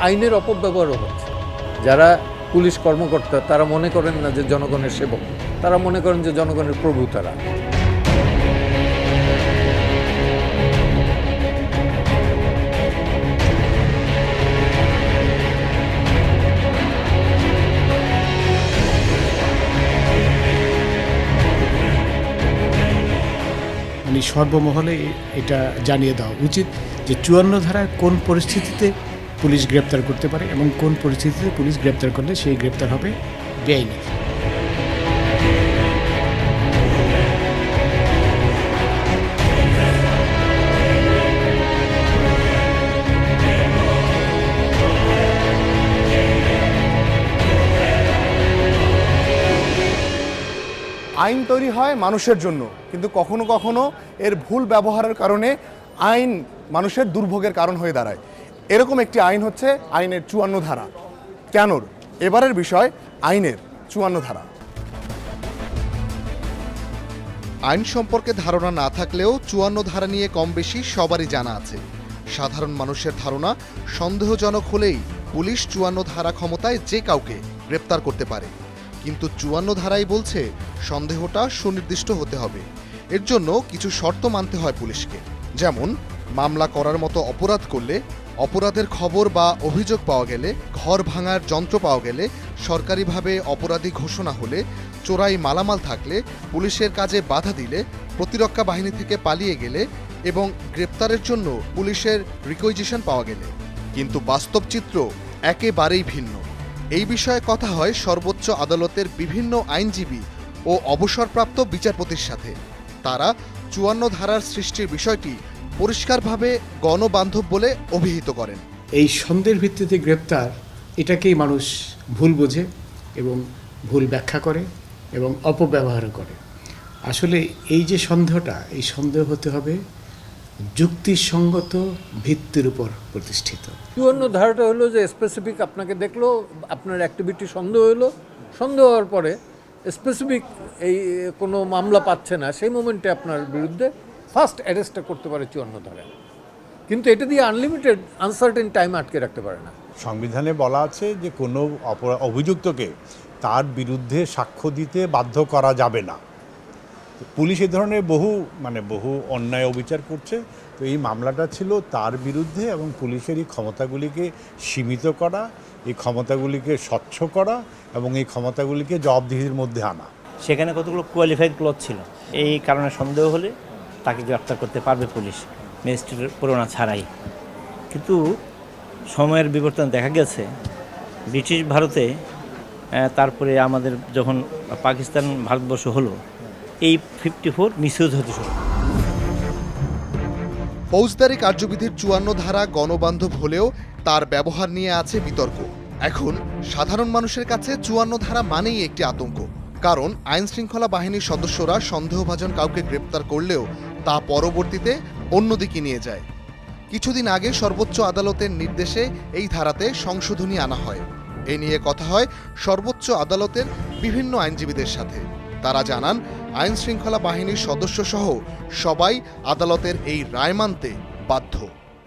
আইনের অপব্যবহারও হচ্ছে। যারা পুলিশ কর্মকর্তা তারা মনে করেন না যে জনগণের সেবক, তারা মনে করেন যে জনগণের প্রভু তারা। সর্বমহলে এটা জানিয়ে দেওয়া উচিত যে ৫৪ ধারায় কোন পরিস্থিতিতে পুলিশ গ্রেপ্তার করতে পারে এবং কোন পরিস্থিতিতে পুলিশ গ্রেপ্তার করলে সেই গ্রেপ্তার হবে বেআইনি। আইন তৈরি হয় মানুষের জন্য, কিন্তু কখনো কখনো এর ভুল ব্যবহারের কারণে আইন মানুষের দুর্ভোগের কারণ হয়ে দাঁড়ায়। এরকম একটি আইন হচ্ছে আইনের ৫৪ ধারা। কেনর এবারের বিষয় আইনের ৫৪ ধারা। আইন সম্পর্কে ধারণা না থাকলেও ৫৪ ধারা নিয়ে কম বেশি সবারই জানা আছে। সাধারণ মানুষের ধারণা সন্দেহজনক হলেই পুলিশ ৫৪ ধারা ক্ষমতায় যে কাউকে গ্রেপ্তার করতে পারে, কিন্তু ৫৪ ধারাই বলছে সন্দেহটা সুনির্দিষ্ট হতে হবে। এর জন্য কিছু শর্ত মানতে হয় পুলিশকে, যেমন মামলা করার মতো অপরাধ করলে, অপরাধের খবর বা অভিযোগ পাওয়া গেলে, ঘর ভাঙার যন্ত্র পাওয়া গেলে, সরকারিভাবে অপরাধী ঘোষণা হলে, চোরাই মালামাল থাকলে, পুলিশের কাজে বাধা দিলে, প্রতিরক্ষা বাহিনী থেকে পালিয়ে গেলে এবং গ্রেপ্তারের জন্য পুলিশের রিকুইজিশন পাওয়া গেলে। কিন্তু বাস্তব চিত্র একেবারেই ভিন্ন। এই বিষয়ে কথা হয় সর্বোচ্চ আদালতের বিভিন্ন আইনজীবী ও অবসরপ্রাপ্ত বিচারপতির সাথে। তারা ৫৪ ধারার সৃষ্টির বিষয়টি পরিষ্কারভাবে গণবান্ধব বলে অভিহিত করেন। এই সন্দেহের ভিত্তিতে গ্রেপ্তার এটাকেই মানুষ ভুল বোঝে এবং ভুল ব্যাখ্যা করে এবং অপব্যবহার করে। আসলে এই যে সন্দেহটা, এই সন্দেহ হতে হবে যুক্তিসঙ্গত ভিত্তির উপর প্রতিষ্ঠিত। ৫৪ ধারাটা হলো যে স্পেসিফিক আপনাকে দেখলো, আপনার অ্যাক্টিভিটি সন্দেহ হলো, সন্দেহ হওয়ার পরে স্পেসিফিক এই কোনো মামলা পাচ্ছে না, সেই মোমেন্টে আপনার বিরুদ্ধে ফার্স্ট অ্যারেস্টটা করতে পারে ৫৪ ধারায়। কিন্তু এটা দিয়ে আনলিমিটেড আনসার্টেন টাইম আটকে রাখতে পারে না। সংবিধানে বলা আছে যে কোনো অভিযুক্তকে তার বিরুদ্ধে সাক্ষ্য দিতে বাধ্য করা যাবে না। পুলিশ এ ধরনের বহু অন্যায় অবিচার করছে। তো এই মামলাটা ছিল তার বিরুদ্ধে, এবং পুলিশের এই ক্ষমতাগুলিকে সীমিত করা, এই ক্ষমতাগুলিকে স্বচ্ছ করা এবং এই ক্ষমতাগুলিকে জবাবদিহির মধ্যে আনা। সেখানে কতগুলো কোয়ালিফাইড ক্লজ ছিল, এই কারণে সন্দেহ হলে তাকে গ্রেপ্তার করতে পারবে পুলিশ ম্যাজিস্ট্রেটের প্রেরণা ছাড়াই। কিন্তু সময়ের বিবর্তন দেখা গেছে ব্রিটিশ ভারতে, তারপরে আমাদের যখন পাকিস্তান ভারতবর্ষ হলো, এই 54 মিসইউজ হতে শুরু। ফৌজদারি কার্যবিধির ৫৪ ধারা গণবান্ধব হলেও তার ব্যবহার নিয়ে আছে বিতর্ক। এখন সাধারণ মানুষের কাছে ৫৪ ধারা মানেই একটি আতঙ্ক, কারণ আইন শৃঙ্খলা বাহিনীর সদস্যরা সন্দেহভাজন কাউকে গ্রেপ্তার করলেও তা পরবর্তীতে অন্যদিকে নিয়ে যায়। কিছুদিন আগে সর্বোচ্চ আদালতের নির্দেশে এই ধারাতে সংশোধনী আনা হয়। এ নিয়ে কথা হয় সর্বোচ্চ আদালতের বিভিন্ন আইনজীবীদের সাথে। তারা জানান, আইন শৃঙ্খলা বাহিনীর সদস্য সহ সবাই আদালতের এই রায় মানতে বাধ্য।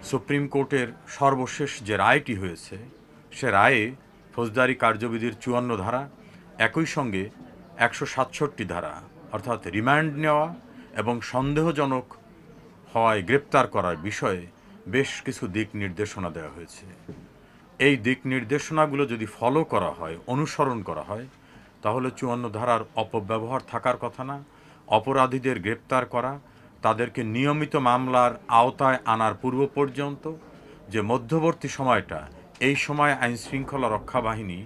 সুপ্রিম কোর্টের সর্বশেষ যে রায়টি হয়েছে, সে রায়ে ফৌজদারি কার্যবিধির ৫৪ ধারা, একই সঙ্গে ১৬৭ ধারা অর্থাৎ রিমান্ড নেওয়া এবং সন্দেহজনক হওয়ায় গ্রেপ্তার করার বিষয়ে বেশ কিছু দিক নির্দেশনা দেওয়া হয়েছে। এই দিক নির্দেশনাগুলো যদি ফলো করা হয়, অনুসরণ করা হয়, তাহলে ৫৪ ধারার অপব্যবহার থাকার কথা না। অপরাধীদের গ্রেপ্তার করা, তাদেরকে নিয়মিত মামলার আওতায় আনার পূর্ব পর্যন্ত যে মধ্যবর্তী সময়টা, এই সময় আইন শৃঙ্খলা রক্ষা বাহিনী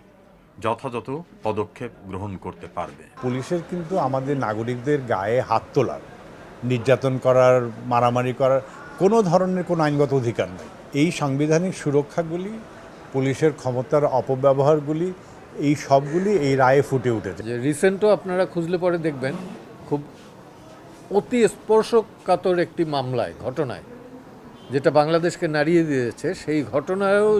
যথাযথ পদক্ষেপ গ্রহণ করতে পারবে। পুলিশের কিন্তু আমাদের নাগরিকদের গায়ে হাত তোলার, নির্যাতন করার, মারামারি করার কোনো ধরনের কোনো আইনগত অধিকার নেই। এই সাংবিধানিক সুরক্ষাগুলি, পুলিশের ক্ষমতার অপব্যবহারগুলি, এই সবগুলি এই রায়ে ফুটে উঠেছে। যে রিসেন্টও আপনারা খুঁজলে পরে দেখবেন, খুব অতি স্পর্শকাতর একটি মামলায়, ঘটনায়, যেটা বাংলাদেশকে নাড়িয়ে দিয়েছে, সেই ঘটনায়ও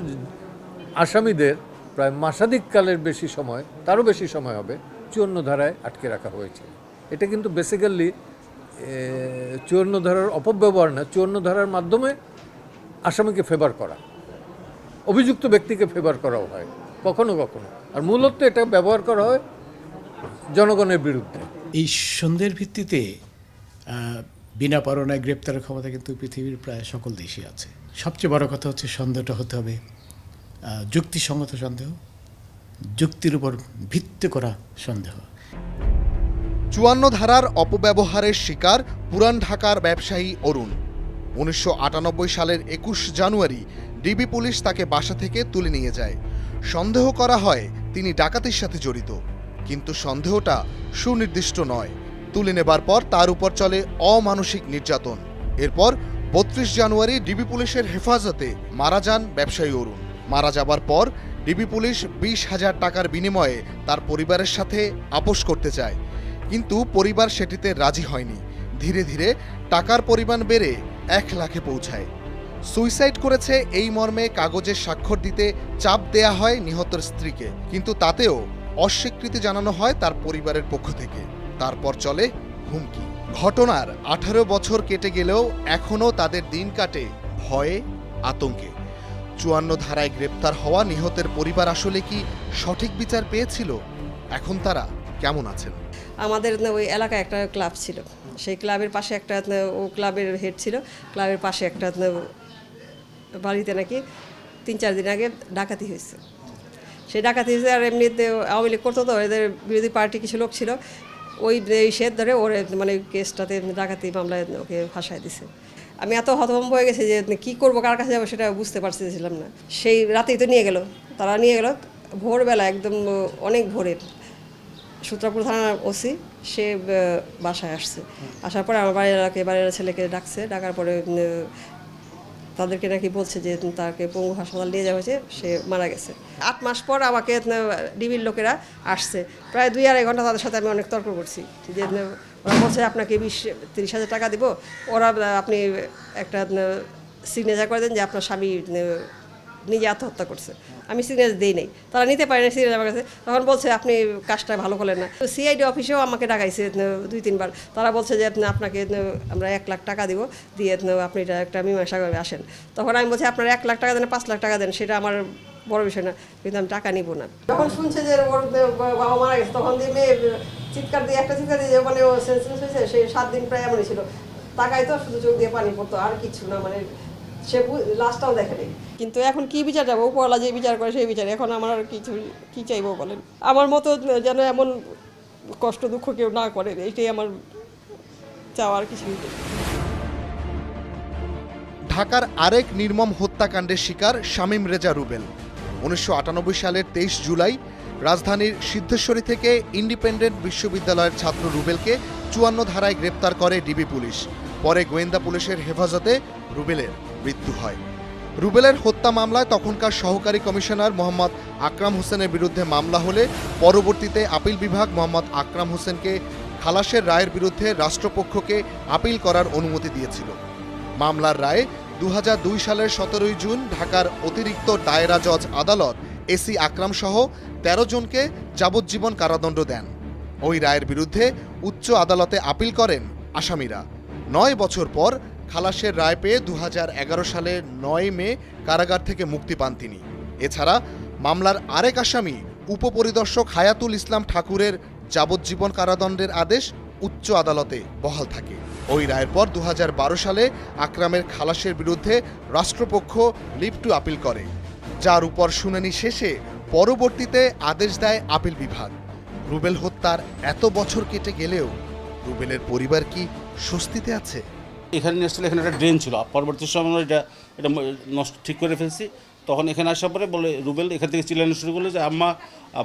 আসামিদের প্রায় মাসাধিককালের বেশি সময়, তারও বেশি সময় হবে, ৫৪ ধারায় আটকে রাখা হয়েছে। এটা কিন্তু বেসিক্যালি ৫৪ ধারার অপব্যবহার না, ৫৪ ধারার মাধ্যমে আসামিকে ফেভার করা। অভিযুক্ত ব্যক্তিকে ফেভার করাও হয় কখনো কখনো, আর মূলত এটা ব্যবহার করা হয় জনগণের বিরুদ্ধে। এই সন্দেহের ভিত্তিতে বিনা পরোয়ানায় গ্রেপ্তারের ক্ষমতা কিন্তু পৃথিবীর প্রায় সকল দেশই আছে। সবচেয়ে বড় কথা হচ্ছে সন্দেহটা হতে হবে যুক্তিসঙ্গত সন্দেহ, যুক্তির উপর ভিত্তি করা সন্দেহ। ৫৪ ধারার অপব্যবহারের শিকার পুরান ঢাকার ব্যবসায়ী অরুণ। ১৯৯৮ সালের ২১ জানুয়ারি ডিবি পুলিশ তাকে বাসা থেকে তুলে নিয়ে যায়। সন্দেহ করা হয় তিনি ডাকাতির সাথে জড়িত, কিন্তু সন্দেহটা সুনির্দিষ্ট নয়। তুলে নেবার পর তার উপর চলে অমানসিক নির্যাতন। এরপর ৩২ জানুয়ারি ডিবি পুলিশের হেফাজতে মারা যান ব্যবসায়ী অরুণ। মারা যাবার পর ডিবি পুলিশ ২০,০০০ টাকার বিনিময়ে তার পরিবারের সাথে আপোস করতে চায়, কিন্তু পরিবার সেটিতে রাজি হয়নি। ধীরে ধীরে টাকার পরিমাণ বেড়ে ১ লাখে পৌঁছায়। সুইসাইড করেছে এই মর্মে কাগজে স্বাক্ষর দিতে চাপ দেয়া হয় নিহতের স্ত্রীকে, কিন্তু তাতেও অস্বীকৃতি জানানো হয় তার পরিবারের পক্ষ থেকে। তারপর চলে হুমকি। ঘটনার ১৮ বছর কেটে গেলেও এখনও তাদের দিন কাটে ভয়ে, আতঙ্কে। ৫৪ ধারায় গ্রেপ্তার হওয়া নিহতের পরিবার আসলে কি সঠিক বিচার পেয়েছিল? এখন তারা কেমন আছেন? আমাদের ওই এলাকায় একটা ক্লাব ছিল, সেই ক্লাবের পাশে একটা ও ক্লাবের হেড ছিল, ক্লাবের পাশে একটা বাড়িতে নাকি ৩-৪ দিন আগে ডাকাতি হয়েছে। সেই ডাকাতি হয়েছে, আর এমনিতে আওয়ামী লীগ করতো তো, এদের বিরোধী পার্টি কিছু লোক ছিল, ওই শেদ ধরে ওর মানে কেসটাতে ডাকাতি মামলায় ওকে ফাঁসায় দিছে। আমি এত হতভম্ব হয়ে গেছি যে কি করবো, কার কাছে যাবো সেটা বুঝতে পারছিলাম না। সেই রাতেই তো নিয়ে গেল, তারা নিয়ে গেল ভোরবেলা, একদম অনেক ভোরে। সূত্রাপুর থানার ওসি সে বাসায় আসছে, আসার পরে আমার বাড়ির ছেলেকে ডাকছে, ডাকার পরে তাদেরকে নাকি বলছে যে তাকে পঙ্গু হাসপাতাল নিয়ে যাওয়া হয়েছে, সে মারা গেছে। ৮ মাস পর আমাকে ডিবির লোকেরা আসছে, প্রায় ২-২.৫ ঘন্টা তাদের সাথে আমি অনেক তর্ক করছি যে ওরা বলছে আপনাকে ২০-৩০,০০০ টাকা দিব, ওরা আপনি একটা সিগনেচার করে দেন যে আপনার স্বামী নিজে আত্মহত্যা করছে। আমি সিগনেচার দিই নাই, তারা নিতে পারে না সিগনেচার আমার কাছে। তখন বলছে আপনি কাজটা ভালো করলেন না। তো সিআইডি অফিসেও আমাকে ডাকাইছে ২-৩ বার। তারা বলছে যে আপনাকে আমরা ১ লাখ টাকা দিব, দিয়ে আপনি এটা একটা মীমাংসা করে আসেন। তখন আমি বলছি আপনার ১ লাখ টাকা দেন, ৫ লাখ টাকা দেন, সেটা আমার বড় বিষয় না, কিন্তু আমি টাকা নিব না। যখন শুনছে যে ওর বাবা মারা গেছে, তখন দিয়ে মেয়ে চিৎকার দিয়ে মানে ও সেন্সলেস হয়েছে, সে ৭ দিন প্রায় এমনই ছিল। তাকাই তো শুধু চোখ দিয়ে পানি পড়তো, আর কিছু না, মানে সে লাস্টটাও দেখেনি। কিন্তু এখন কি বিচার যাবো, উপরওয়ালা যে বিচার করে সেই বিচার। এখন আমার আর কিছু কি চাইবো বলেন? আমার মতো যেন এমন কষ্ট দুঃখ কেউ না করে, এইটাই আমার চাওয়ার কিছু। ঢাকার আরেক নির্মম হত্যাকাণ্ডের শিকার শামীম রেজা রুবেল। ১৯৯৮ সালের ২৩ জুলাই রাজধানীর সিদ্ধেশ্বরী থেকে ইন্ডিপেন্ডেন্ট বিশ্ববিদ্যালয়ের ছাত্র রুবেলকে ৫৪ ধারায় গ্রেপ্তার করে ডিবি পুলিশ। পরে গোয়েন্দা পুলিশের হেফাজতে রুবেলের মৃত্যু হয়। রুবেলের হত্যা মামলায় তখনকার সহকারী কমিশনার মোহাম্মদ আকরাম হোসেনের বিরুদ্ধে মামলা হলে পরবর্তীতে আপিল বিভাগ মোহাম্মদ আকরাম হোসেনকে খালাসের রায়ের বিরুদ্ধে রাষ্ট্রপক্ষকে আপিল করার অনুমতি দিয়েছিল। মামলার রায়ে ২০০২ সালের ১৭ জুন ঢাকার অতিরিক্ত দায়রা জজ আদালত এসি আকরাম সহ ১৩ জনকে যাবজ্জীবন কারাদণ্ড দেন। ওই রায়ের বিরুদ্ধে উচ্চ আদালতে আপিল করেন আসামিরা। ৯ বছর পর খালাসের রায় পেয়ে ২০১১ সালের ৯ মে কারাগার থেকে মুক্তি পান তিনি। এছাড়া মামলার আরেক আসামি উপপরিদর্শক হায়াতুল ইসলাম ঠাকুরের যাবজ্জীবন কারাদণ্ডের আদেশ উচ্চ আদালতে বহাল থাকে। ওই রায়ের পর ২০১২ সালে আকরামের খালাসের বিরুদ্ধে রাষ্ট্রপক্ষ লিভ টু আপিল করে, যার উপর শুনানি শেষে পরবর্তীতে আদেশ দেয় আপিল বিভাগ। রুবেল হত্যার এত বছর কেটে গেলেও রুবেলের পরিবার কি স্বস্তিতে আছে? এখানে নিয়ে আসলে এখানে একটা ড্রেন ছিল, পরবর্তী সময় এটা নষ্ট ঠিক করে ফেলছি। তখন এখানে আসার পরে বলে রুবেল এখান থেকে চিল্লানো শুরু করলো যে আম্মা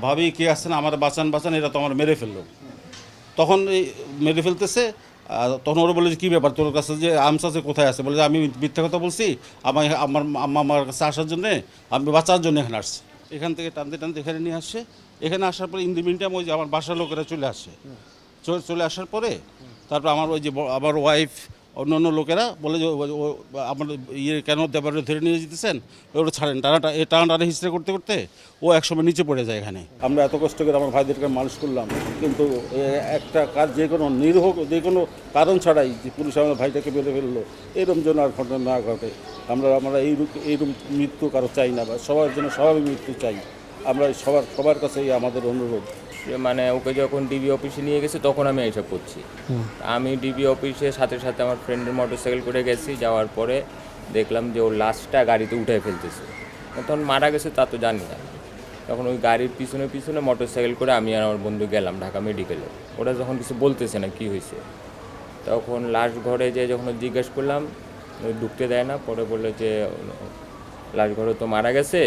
ভাবি কে আসছেন, আমার বাঁচান, এরা তো আমার মেরে ফেললো। তখন এই মেরে ফেলতেছে, তখন ওরা বলে যে কী ব্যাপার, তোর কাছে যে আমস আছে কোথায় আছে? বলে যে আমি মিথ্যা কথা বলছি, আমার আম্মা আমার কাছে আসার জন্যে, আমি বাঁচার জন্য এখানে আসছি। এখান থেকে টানতে এখানে নিয়ে আসছে। এখানে আসার পরে ইন দি মিনটাইম ওই যে আমার বাসার লোকেরা চলে আসে। চলে আসার পরে তারপর আমার ওই যে আমার ওয়াইফ অন্যান্য লোকেরা বলে যে আমাদের কেন দেবারে ধরে নিয়ে যেতেছেন, ওটা ছাড়েন, টানাটানি হিস্ট্রি করতে করতে ও একসময় নিচে পড়ে যায় এখানে। আমরা এত কষ্ট করে আমার ভাইদেরকে মানুষ করলাম, কিন্তু একটা কাজ যে কোনো যে কোনো কারণ ছাড়াই যে পুলিশ আমার ভাইটাকে বেঁধে ফেললো, এরকম যেন আর ঘটনা না ঘটে। আমরা এইরকম মৃত্যু কারো চাই না, বা সবার জন্য স্বাভাবিক মৃত্যু চাই। আমরা সবার কাছেই আমাদের অনুরোধ। মানে ওকে যখন ডিবি অফিসে নিয়ে গেছে তখন আমি এইসব করছি। আমি ডিবি অফিসের সাথে সাথে আমার ফ্রেন্ডের মোটরসাইকেল করে গেছি, যাওয়ার পরে দেখলাম যে ওর লাশটা গাড়িতে উঠাই ফেলতেছে। তখন মারা গেছে তা তো জানি না। তখন ওই গাড়ির পিছনে পিছনে মোটরসাইকেল করে আমি আর আমার বন্ধু গেলাম ঢাকা মেডিকেলে। ওরা যখন কিছু বলতেছে না কি হয়েছে, তখন লাশ ঘরে যে যখন জিজ্ঞেস করলাম ঢুকতে দেয় না। পরে বললো যে লাশ ঘরে তো মারা গেছে।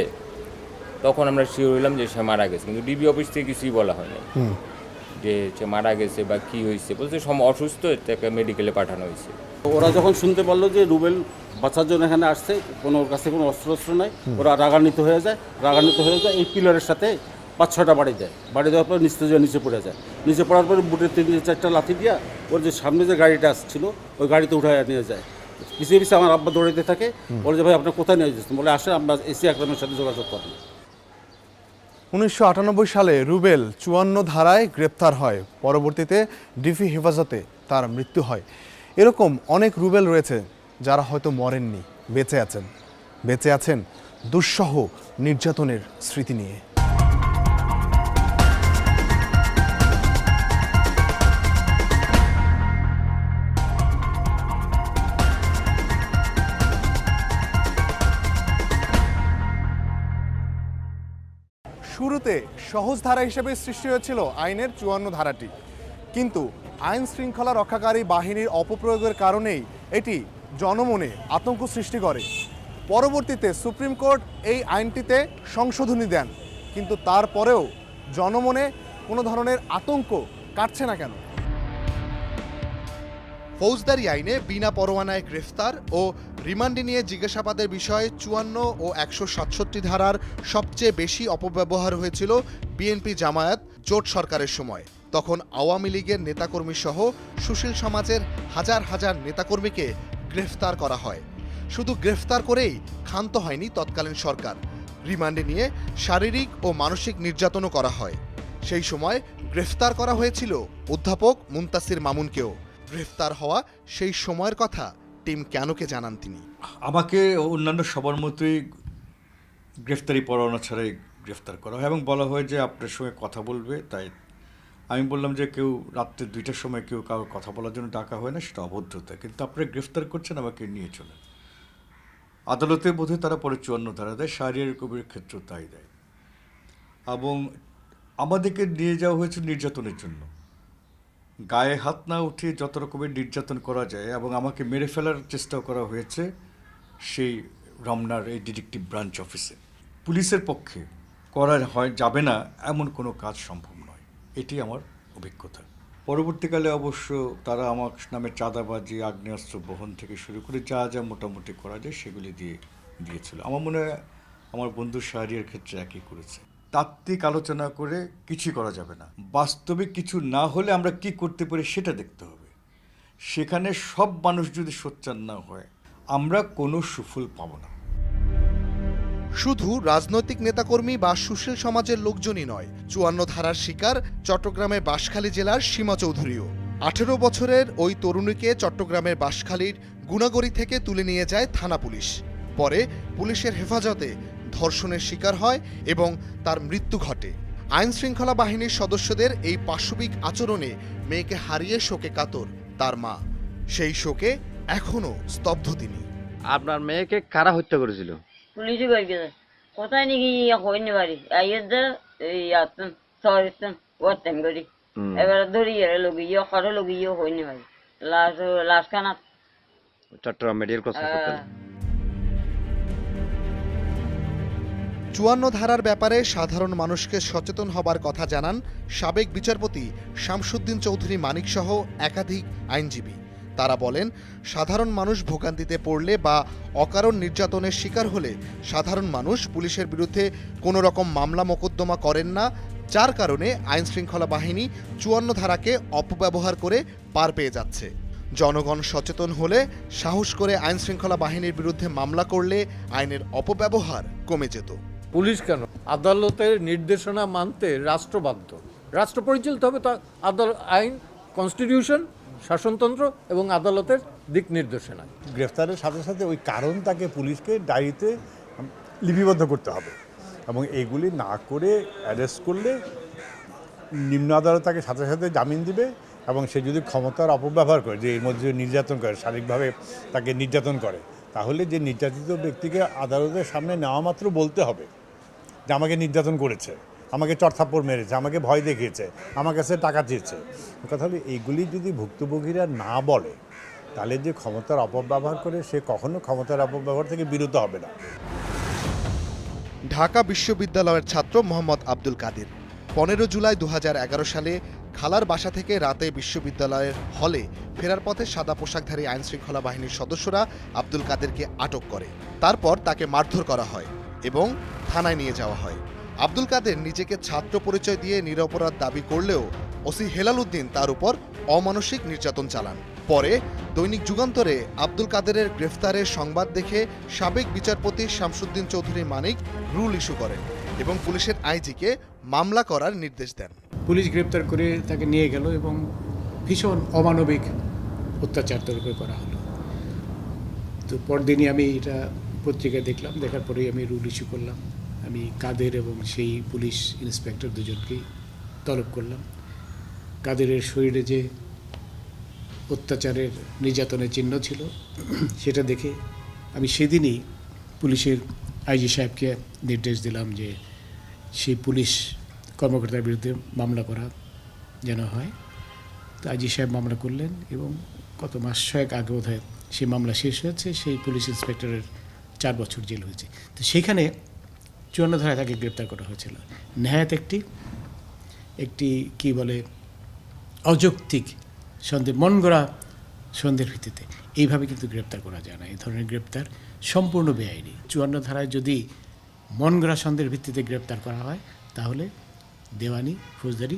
তখন আমরা শিওর হইলাম যে সে মারা গেছে, কিন্তু ডিবি অফিস থেকে কিছুই বলা হয়নি যে সে মারা গেছে বা কি হয়েছে। বলছে অসুস্থ, তাকে মেডিকেলে পাঠানো হয়েছে। ওরা যখন শুনতে পারলো যে রুবেল বাঁচার জন্য এখানে আসছে, ওর কাছে কোনো অস্ত্র নাই, ওরা রাগান্বিত হয়ে যায়। এই পিলারের সাথে 5-6টা বাড়ি দেয়। বাড়ি দেওয়ার পর নিচে পড়ে যায়। নিচে পড়ার পরে বুটের 3-4টা লাথি দিয়া ওর যে সামনে যে গাড়িটা আসছিল ওই গাড়িতে উঠায় নিয়ে যায়। পিছিয়ে পিছিয়ে আমার আব্বা দৌড়াইতে থাকে, বলে যে ভাই আপনার কোথায় নিয়ে যাচ্ছেন? বলে আসে আমরা এসি আকরামের সাথে যোগাযোগ করেন। 1998 সালে রুবেল 54 ধারায় গ্রেপ্তার হয়। পরবর্তীতে ডিবি হেফাজতে তার মৃত্যু হয়। এরকম অনেক রুবেল রয়েছে যারা হয়তো মরেননি, বেঁচে আছেন দুঃসহ নির্যাতনের স্মৃতি নিয়ে। শুরুতে সহজ ধারা হিসেবে সৃষ্টি হয়েছিল আইনের 54 ধারাটি, কিন্তু আইন শৃঙ্খলা রক্ষাকারী বাহিনীর অপপ্রয়োগের কারণেই এটি জনমনে আতঙ্ক সৃষ্টি করে। পরবর্তীতে সুপ্রিম কোর্ট এই আইনটিতে সংশোধনী দেন, কিন্তু তারপরেও জনমনে কোনো ধরনের আতঙ্ক কাটছে না কেন? ফৌজদারি আইনে বিনা পরোয়ানায় গ্রেফতার ও রিমান্ডে নিয়ে জিজ্ঞাসাবাদের বিষয়ে 54 ও 167 ধারার সবচেয়ে বেশি অপব্যবহার হয়েছিল বিএনপি জামায়াত জোট সরকারের সময়। তখন আওয়ামী লীগের নেতাকর্মী সহ সুশীল সমাজের হাজার হাজার নেতাকর্মীকে গ্রেফতার করা হয়। শুধু গ্রেফতার করেই ক্ষান্ত হয়নি তৎকালীন সরকার, রিমান্ডে নিয়ে শারীরিক ও মানসিক নির্যাতনও করা হয়। সেই সময় গ্রেফতার করা হয়েছিল অধ্যাপক মুনতাসির মামুনকেও। গ্রেফতার হওয়া সেই সময়ের কথা টিম কেনকে জানান তিনি। আমাকে অন্যান্য সবার মতোই গ্রেফতারি পরোয়ানা ছাড়াই গ্রেফতার করা হয় এবং বলা হয় যে আপনার সঙ্গে কথা বলবে। তাই আমি বললাম যে কেউ রাত্রে 2টার সময় কেউ কারোর কথা বলার জন্য ডাকা হয় না, সেটা অভদ্রতা, কিন্তু আপনারা গ্রেফতার করছেন, আমাকে নিয়ে চলেন। আদালতে বোধহয় তারা পরে 54 ধারা দেয়, শাহরিয়ার কবিরের ক্ষেত্রেও তাই দেয়। এবং আমাদেরকে নিয়ে যাওয়া হয়েছে নির্যাতনের জন্য, গায়ে হাত না উঠিয়ে যত রকমের নির্যাতন করা যায়, এবং আমাকে মেরে ফেলার চেষ্টাও করা হয়েছে সেই রমনার এই ডিটেকটিভ ব্রাঞ্চ অফিসে। পুলিশের পক্ষে করা যাবে না এমন কোনো কাজ সম্ভব নয়, এটি আমার অভিজ্ঞতা। পরবর্তীকালে অবশ্য তারা আমার নামে চাঁদাবাজি, আগ্নেয়াস্ত্র বহন থেকে শুরু করে যা যা মোটামুটি করা যায় সেগুলি দিয়েছিল। আমার মনে হয় আমার বন্ধু শাহরিয়ার ক্ষেত্রে একই করেছে। তাত্ত্বিক আলোচনা করে কিছুই করা যাবে না, বাস্তবিক কিছু না হলে আমরা কি করতে পারি সেটা দেখতে হবে। সেখানে সব মানুষ যদি সোচ্চার না হয় আমরা কোনো সুফল পাব না। শুধু রাজনৈতিক নেতাকর্মী বা সুশীল সমাজের লোকজনই নয়, 54 ধারার শিকার চট্টগ্রামের বাঁশখালী জেলার সীমা চৌধুরীও। 18 বছরের ওই তরুণীকে চট্টগ্রামের বাঁশখালীর গুনাগড়ি থেকে তুলে নিয়ে যায় থানা পুলিশ। পরে পুলিশের হেফাজতে ধর্ষণের শিকার হয় এবং তার মৃত্যু ঘটে। আইন শৃঙ্খলা বাহিনীর সদস্যদের এই পাশবিক আচরণে মেয়েকে হারিয়ে শোকে কাতর তার মা। সেই শোকে এখনো স্তব্ধ তিনি। আপনার মেয়েকে কারা হত্যা করেছিল? পুলিশই বাড়ি গেছে, কোথায় নাকি হইনি বাড়ি আইয়ের এই শহরের ওয়ার্তেন করি এবার ধরিয়ে লগিয়ে খরে লগিয়ে হইনি বাড়ি লাশ খানা চট্টগ্রাম মেডিকেল কলেজ হাসপাতালে। 54 ধারার ব্যাপারে সাধারণ মানুষকে সচেতন হবার কথা জানান সাবেক বিচারপতি শামসুদ্দিন চৌধুরী মানিক সহ একাধিক আইনজীবী। তারা বলেন, সাধারণ মানুষ ভোগান্তিতে পড়লে বা অকারণ নির্যাতনের শিকার হলে সাধারণ মানুষ পুলিশের বিরুদ্ধে কোনো রকম মামলা মোকদ্দমা করেন না, যার কারণে আইন শৃঙ্খলা বাহিনী 54 ধারাকে অপব্যবহার করে পার পেয়ে যাচ্ছে। জনগণ সচেতন হলে সাহস করে আইন শৃঙ্খলা বাহিনীর বিরুদ্ধে মামলা করলে আইনের অপব্যবহার কমে যেত। পুলিশ কেন, আদালতের নির্দেশনা মানতে রাষ্ট্র বাধ্য। রাষ্ট্র পরিচালিত হবে তা আইন, কনস্টিটিউশন, শাসনতন্ত্র এবং আদালতের দিক নির্দেশনা। গ্রেফতারের সাথে সাথে ওই কারণ তাকে পুলিশকে ডায়েরিতে লিপিবদ্ধ করতে হবে এবং এইগুলি না করে অ্যারেস্ট করলে নিম্ন আদালত তাকে সাথে সাথে জামিন দিবে এবং সে যদি ক্ষমতার অপব্যবহার করে, যে এর মধ্যে নির্যাতন করে, শারীরিকভাবে তাকে নির্যাতন করে, তাহলে যে নির্যাতিত ব্যক্তিকে আদালতের সামনে নেওয়া মাত্র বলতে হবে যে আমাকে নির্যাতন করেছে, আমাকে চড়থাপ্পড় মেরেছে, আমাকে ভয় দেখিয়েছে, আমার কাছে টাকা চেয়েছে। কথা হলো এইগুলি যদি ভুক্তভোগীরা না বলে তাহলে যে ক্ষমতার অপব্যবহার করে সে কখনো ক্ষমতার অপব্যবহার থেকে বিরত হবে না। ঢাকা বিশ্ববিদ্যালয়ের ছাত্র মোহাম্মদ আব্দুল কাদের 15 জুলাই 2011 সালে খালার বাসা থেকে রাতে বিশ্ববিদ্যালয়ের হলে ফেরার পথে সাদা পোশাকধারী আইনশৃঙ্খলা বাহিনীর সদস্যরা আব্দুল কাদেরকে আটক করে। তারপর তাকে মারধর করা হয় এবং থানায় নিয়ে যাওয়া হয়। আব্দুল কাদের নিজেকে ছাত্র পরিচয় দিয়ে নিরপরাধ দাবি করলেও ওসি হেলাল উদ্দিন তার উপর অমানসিক নির্যাতন চালান। পরে দৈনিক যুগান্তরে আব্দুল কাদেরের গ্রেফতারের সংবাদ দেখে সাবেক বিচারপতি শামসুদ্দিন চৌধুরী মানিক রুল ইস্যু করেন এবং পুলিশের আইজিকে মামলা করার নির্দেশ দেন। পুলিশ গ্রেপ্তার করে তাকে নিয়ে গেল এবং ভীষণ অমানবিক অত্যাচার তার উপরে করা হলো। তো পরদিনই আমি এটা পত্রিকায় দেখলাম, দেখার পরেই আমি রুল ইস্যু করলাম। আমি কাদের এবং সেই পুলিশ ইন্সপেক্টর দুজনকেই তলব করলাম। কাদেরের শরীরে যে অত্যাচারের নির্যাতনের চিহ্ন ছিল সেটা দেখে আমি সেদিনই পুলিশের আইজি সাহেবকে নির্দেশ দিলাম যে সেই পুলিশ কর্মকর্তার বিরুদ্ধে মামলা করা যেন হয়। তো আইজি সাহেব মামলা করলেন এবং গত মাস 6 আগে বোধহয় সেই মামলা শেষ হয়েছে। সেই পুলিশ ইন্সপেক্টরের 4 বছর জেল হয়েছে। তো সেখানে 54 ধারায় তাকে গ্রেপ্তার করা হয়েছিল। নেহায়েত একটি কি বলে অযৌক্তিক সন্দেহ, মন গড়া সন্দেহের ভিত্তিতে এইভাবে কিন্তু গ্রেপ্তার করা যায় না। এই ধরনের গ্রেপ্তার সম্পূর্ণ বেআইনি। 54 ধারায় যদি মন গড়া সন্দেহের ভিত্তিতে গ্রেপ্তার করা হয় তাহলে দেওয়ানি, ফৌজদারি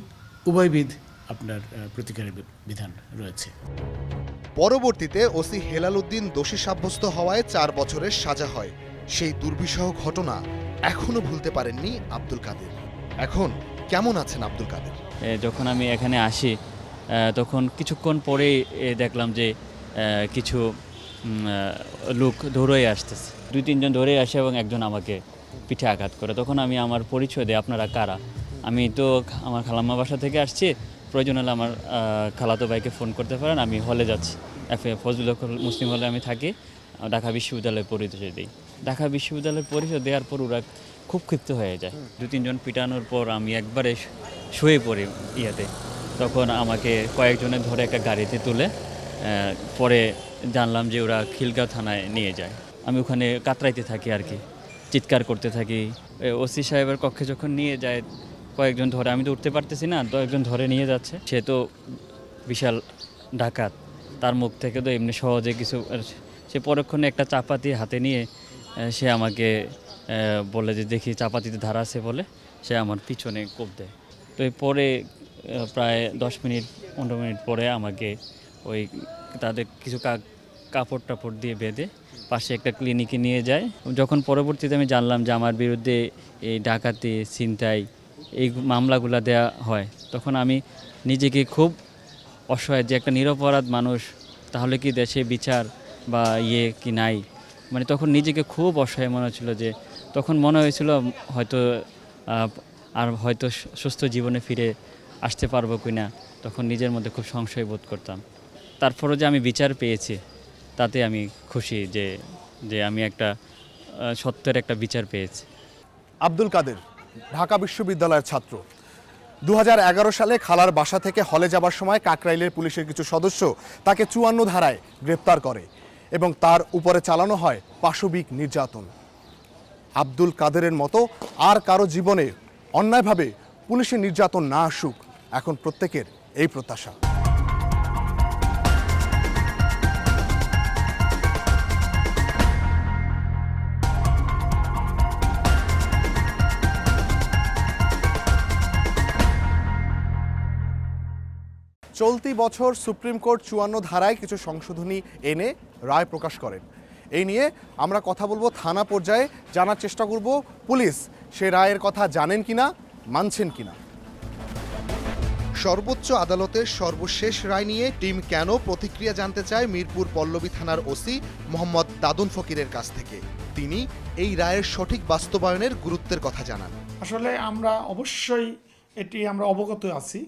উভয়বিধ আপনার প্রতিকারের বিধান রয়েছে। পরবর্তীতে ওসি হেলাল উদ্দিন দোষী সাব্যস্ত হওয়ায় 4 বছরের সাজা হয়। সেই দুর্বিষহ ঘটনা এখনো ভুলতে পারেননি আব্দুল কাদের। এখন কেমন আছেন আব্দুল কাদের? যখন আমি এখানে আসি তখন কিছুক্ষণ পরেই দেখলাম যে কিছু লোক ধরেই আসতেছে, 2-3 জন ধরেই আসে এবং একজন আমাকে পিঠে আঘাত করে। তখন আমি আমার পরিচয় দিই, আপনারা কারা? আমি তো আমার খালাম্মা বাসা থেকে আসছি, প্রয়োজন হলে আমার খালাতো ভাইকে ফোন করতে পারেন, আমি হলে যাচ্ছি। ফজলুল হক মুসলিম হলে আমি থাকি, ঢাকা বিশ্ববিদ্যালয়ে পরিচয় দিই। ঢাকা বিশ্ববিদ্যালয়ের পরিচয় দেওয়ার পর ওরা খুব ক্ষিপ্ত হয়ে যায়। 2-3 জন পিটানোর পর আমি একবারে শুয়ে পড়ি ইয়াতে। তখন আমাকে কয়েকজনে ধরে একটা গাড়িতে তুলে পরে জানলাম যে ওরা খিলগাঁও থানায় নিয়ে যায়। আমি ওখানে কাতরাইতে থাকি আর কি, চিৎকার করতে থাকি। ওসি সাহেবের কক্ষে যখন নিয়ে যায় কয়েকজন ধরে, আমি তো উঠতে পারতেছি না, তো একজন ধরে নিয়ে যাচ্ছে। সে তো বিশাল ডাকাত, তার মুখ থেকে তো এমনি সহজে কিছু। সে পরক্ষণে একটা চাপাতি হাতে নিয়ে সে আমাকে বলে যে দেখি চাপাতিতে ধারা আছে বলে সে আমার পিছনে কোপ দেয়। তো পরে প্রায় 10-15 মিনিট পরে আমাকে ওই তাদের কিছু কাপড় টাপড় দিয়ে বেঁধে পাশে একটা ক্লিনিকে নিয়ে যায়। যখন পরবর্তীতে আমি জানলাম যে আমার বিরুদ্ধে এই ডাকাতি, ছিনতাই এই মামলাগুলো দেয়া হয়, তখন আমি নিজেকে খুব অসহায় যে একটা নিরপরাধ মানুষ, তাহলে কি দেশে বিচার বা কি নাই, মানে তখন নিজেকে খুব অসহায় মনে হচ্ছিল। যে তখন মনে হয়েছিল হয়তো সুস্থ জীবনে ফিরে আসতে পারবো কিনা, তখন নিজের মধ্যে খুব সংশয় বোধ করতাম। তারপরও যে আমি বিচার পেয়েছি তাতে আমি খুশি যে আমি একটা সত্যের একটা বিচার পেয়েছি। আব্দুল কাদের ঢাকা বিশ্ববিদ্যালয়ের ছাত্র। 2011 সালে খালার বাসা থেকে হলে যাবার সময় কাকরাইলের পুলিশের কিছু সদস্য তাকে 54 ধারায় গ্রেপ্তার করে এবং তার উপরে চালানো হয় পাশবিক নির্যাতন। আব্দুল কাদেরের মতো আর কারো জীবনে অন্যায়ভাবে পুলিশের নির্যাতন না আসুক, এখন প্রত্যেকের এই প্রত্যাশা। চলতি বছর সুপ্রিম কোর্ট ৫৪ ধারায় কিছু সংশোধনী এনে রায় প্রকাশ করেন। এই নিয়ে আমরা কথা বলবো থানা পর্যায়ে, জানার চেষ্টা করব পুলিশ সে রায়ের কথা জানেন কিনা, মানছেন কিনা। সর্বোচ্চ আদালতের সর্বশেষ রায় নিয়ে টিম কেন প্রতিক্রিয়া জানতে চায় মিরপুর পল্লবী থানার ওসি মোহাম্মদ দাদুন ফকিরের কাছ থেকে। তিনি এই রায়ের সঠিক বাস্তবায়নের গুরুত্বের কথা জানান। আসলে আমরা অবশ্যই এটি আমরা অবগত আছি।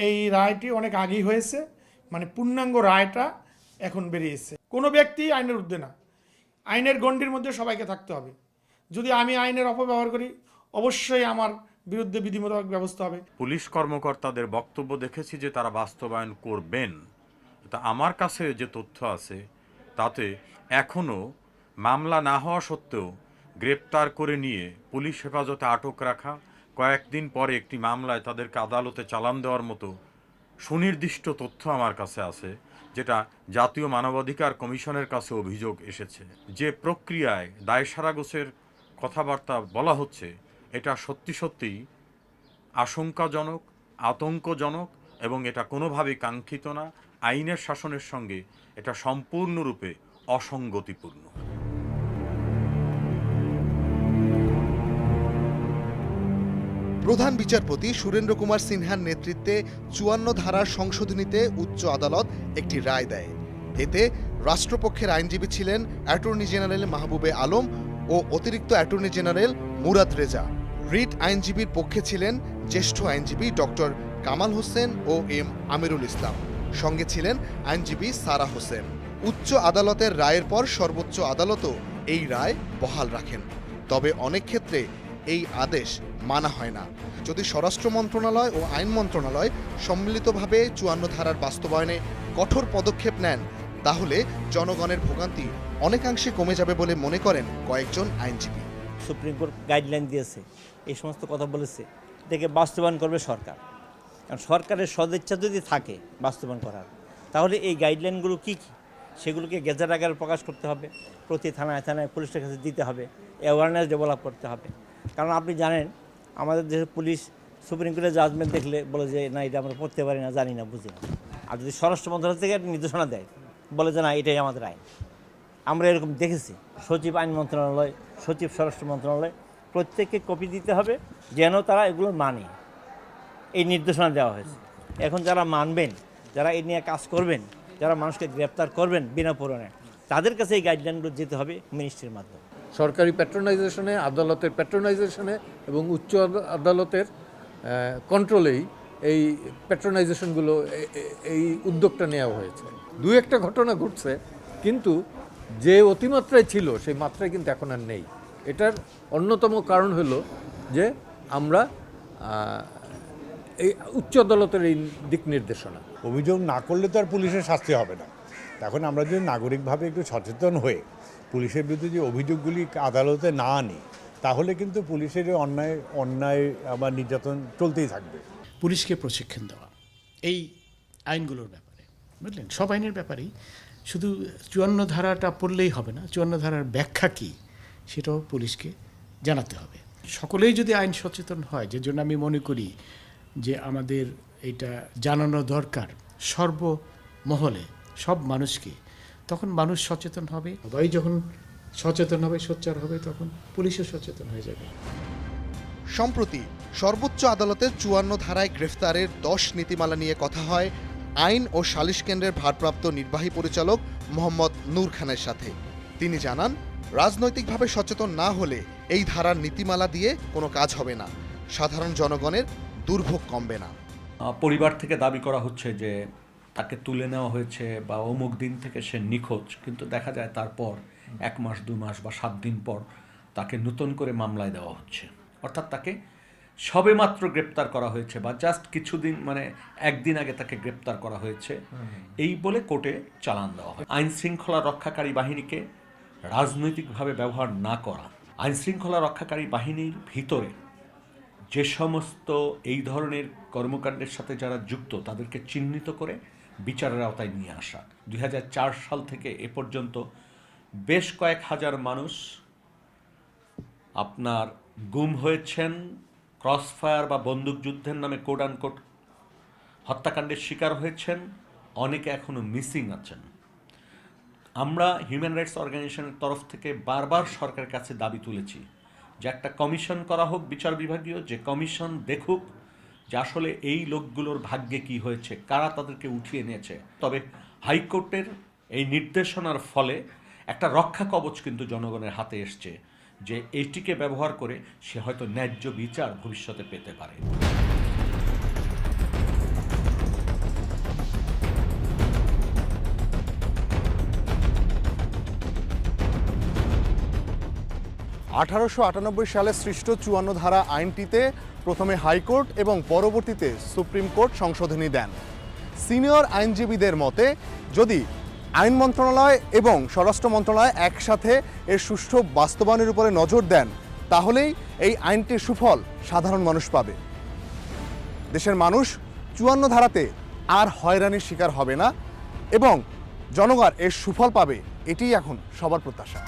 এই রায়টি অনেক আগেই হয়েছে, মানে পূর্ণাঙ্গ রায়টা এখন বেরিয়েছে। কোনো ব্যক্তি আইনের ঊর্ধ্বে না, আইনের গণ্ডির মধ্যে সবাইকে থাকতে হবে। যদি আমি আইনের অপব্যবহার করি, অবশ্যই আমার বিরুদ্ধে বিধিমূলক ব্যবস্থা হবে। পুলিশ কর্মকর্তাদের বক্তব্য দেখেছি যে তারা বাস্তবায়ন করবেন। তা আমার কাছে যে তথ্য আছে তাতে এখনও মামলা না হওয়া সত্ত্বেও গ্রেপ্তার করে নিয়ে পুলিশ হেফাজতে আটক রাখা, কয়েকদিন পরে একটি মামলায় তাদেরকে আদালতে চালান দেওয়ার মতো সুনির্দিষ্ট তথ্য আমার কাছে আছে, যেটা জাতীয় মানবাধিকার কমিশনের কাছে অভিযোগ এসেছে। যে প্রক্রিয়ায় দায় সারাগোছের কথাবার্তা বলা হচ্ছে এটা সত্যি সত্যিই আশঙ্কাজনক, আতঙ্কজনক এবং এটা কোনোভাবেই কাঙ্ক্ষিত না। আইনের শাসনের সঙ্গে এটা সম্পূর্ণরূপে অসঙ্গতিপূর্ণ। প্রধান বিচারপতি সুরেন্দ্র কুমার সিনহার নেতৃত্বে ৫৪ ধারার সংশোধনীতে উচ্চ আদালত একটি রায় দেয়। এতে রাষ্ট্রপক্ষের আইনজীবী ছিলেন অ্যাটর্নি জেনারেল মাহবুবে আলম ও অতিরিক্ত attorney general Murad Reza. Writ আইনজীবীর পক্ষে ছিলেন জ্যেষ্ঠ আইনজীবী ডক্টর কামাল হোসেন ও এম আমিরুল ইসলাম, সঙ্গে ছিলেন আইনজীবী সারা হোসেন। উচ্চ আদালতের রায়ের পর সর্বোচ্চ আদালতও এই রায় বহাল রাখেন। তবে অনেক ক্ষেত্রে এই আদেশ মানা হয় না। যদি স্বরাষ্ট্র মন্ত্রণালয় ও আইন মন্ত্রণালয় সম্মিলিতভাবে ৫৪ ধারার বাস্তবায়নে কঠোর পদক্ষেপ নেন, তাহলে জনগণের ভোগান্তি অনেকাংশে কমে যাবে বলে মনে করেন কয়েকজন আইনজীবী। সুপ্রিম কোর্ট গাইডলাইন দিয়েছে, এই সমস্ত কথা বলেছে, এটাকে বাস্তবায়ন করবে সরকার। কারণ সরকারের সদিচ্ছা যদি থাকে বাস্তবায়ন করার, তাহলে এই গাইডলাইনগুলো কী কী সেগুলোকে গেজেট আকারে প্রকাশ করতে হবে, প্রতি থানায় থানায় পুলিশের কাছে দিতে হবে, অ্যাওয়ারনেস ডেভেলপ করতে হবে। কারণ আপনি জানেন আমাদের দেশের পুলিশ সুপ্রিম কোর্টের জাজমেন্ট দেখলে বলে যে না এটা আমরা পড়তে পারি না, জানি না, বুঝি না। আর যদি স্বরাষ্ট্র মন্ত্রণালয় থেকে একটা নির্দেশনা দেয়, বলে যে না এটাই আমাদের আইন, আমরা এরকম দেখেছি। সচিব আইন মন্ত্রণালয়, সচিব স্বরাষ্ট্র মন্ত্রণালয় প্রত্যেককে কপি দিতে হবে যেন তারা এগুলো মানে। এই নির্দেশনা দেওয়া হয়েছে। এখন যারা মানবেন, যারা এই নিয়ে কাজ করবেন, যারা মানুষকে গ্রেপ্তার করবেন বিনা পরোয়ানায়, তাদের কাছে এই গাইডলাইনগুলো যেতে হবে মিনিস্ট্রির মাধ্যমে। সরকারি প্যাট্রোনাইজেশনে, আদালতের প্যাট্রোনাইজেশনে এবং উচ্চ আদালতের কন্ট্রোলেই এই প্যাট্রোনাইজেশনগুলো, এই উদ্যোগটা নেওয়া হয়েছে। দু একটা ঘটনা ঘটছে, কিন্তু যে অতিমাত্রায় ছিল সেই মাত্রায় কিন্তু এখন আর নেই। এটার অন্যতম কারণ হলো যে আমরা এই উচ্চ আদালতের এই দিক নির্দেশনা। অভিযোগ না করলে তো আর পুলিশের শাস্তি হবে না। এখন আমরা যদি নাগরিকভাবে একটু সচেতন হয়ে পুলিশের বিরুদ্ধে যে অভিযোগগুলি আদালতে না আনি, তাহলে কিন্তু পুলিশের অন্যায় আবার নির্যাতন চলতেই থাকবে। পুলিশকে প্রশিক্ষণ দেওয়া এই আইনগুলোর ব্যাপারে, বুঝলেন, সব আইনের ব্যাপারেই, শুধু ৫৪ ধারাটা পড়লেই হবে না, ৫৪ ধারার ব্যাখ্যা কী সেটাও পুলিশকে জানাতে হবে। সকলেই যদি আইন সচেতন হয়, যে জন্য আমি মনে করি যে আমাদের এটা জানানো দরকার সর্বমহলে, সব মানুষকে, তখন মানুষ সচেতন হবে। সবাই যখন সচেতন হবে, সোচ্চার হবে, তখন পুলিশও সচেতন হয়ে যাবে। সম্প্রতি সর্বোচ্চ আদালতের ৫৪ ধারায় গ্রেফতারের ১০ নীতিমালা নিয়ে কথা হয় আইন ও সালিশ কেন্দ্রের ভারপ্রাপ্ত নির্বাহী পরিচালক মোহাম্মদ নূর খানের সাথে। তিনি জানান, রাজনৈতিকভাবে সচেতন না হলে এই ধারার নীতিমালা দিয়ে কোনো কাজ হবে না, সাধারণ জনগণের দুর্ভোগ কমবে না। পরিবার থেকে দাবি করা হচ্ছে যে তাকে তুলে নেওয়া হয়েছে বা অমুক দিন থেকে সে নিখোঁজ, কিন্তু দেখা যায় তারপর 1 মাস 2 মাস বা 7 দিন পর তাকে নতুন করে মামলায় দেওয়া হচ্ছে। অর্থাৎ তাকে সবেমাত্র গ্রেপ্তার করা হয়েছে বা জাস্ট কিছুদিন, মানে একদিন আগে তাকে গ্রেপ্তার করা হয়েছে, এই বলে কোর্টে চালান দেওয়া হয়। আইন শৃঙ্খলা রক্ষাকারী বাহিনীকে রাজনৈতিকভাবে ব্যবহার না করা, আইন শৃঙ্খলা রক্ষাকারী বাহিনীর ভিতরে যে সমস্ত এই ধরনের কর্মকাণ্ডের সাথে যারা যুক্ত তাদেরকে চিহ্নিত করে বিচারের আওতায় নিয়ে আসা। 2004 সাল থেকে এ পর্যন্ত বেশ কয়েক হাজার মানুষ আপনার গুম হয়েছেন ক্রসফায়ার বা বন্দুকযুদ্ধের নামে কোড আনকোড হত্যাকাণ্ডের শিকার হয়েছেন, অনেকে এখনও মিসিং আছেন। আমরা হিউম্যান রাইটস অর্গানাইজেশনের তরফ থেকে বারবার সরকারের কাছে দাবি তুলেছি যে একটা কমিশন করা হোক বিচার বিভাগীয়, যে কমিশন দেখুক যে আসলে এই লোকগুলোর ভাগ্যে কি হয়েছে, কারা তাদেরকে উঠিয়ে নিয়েছে। তবে হাইকোর্টের এই নির্দেশনার ফলে একটা রক্ষা কবচ কিন্তু জনগণের হাতে এসছে, যে এইটিকে ব্যবহার করে সে হয়তো ন্যায্য বিচার ভবিষ্যতে পেতে পারে। সালে সৃষ্ট ৫৪ ধারা আইনটিতে প্রথমে হাইকোর্ট এবং পরবর্তীতে সুপ্রিম কোর্ট সংশোধনী দেন। সিনিয়র আইনজীবীদের মতে যদি আইন মন্ত্রণালয় এবং স্বরাষ্ট্র মন্ত্রণালয় একসাথে এর সুষ্ঠু বাস্তবায়নের উপরে নজর দেন, তাহলেই এই আইনটির সুফল সাধারণ মানুষ পাবে। দেশের মানুষ ৫৪ ধারাতে আর হয়রানির শিকার হবে না এবং জনগণ এর সুফল পাবে, এটিই এখন সবার প্রত্যাশা।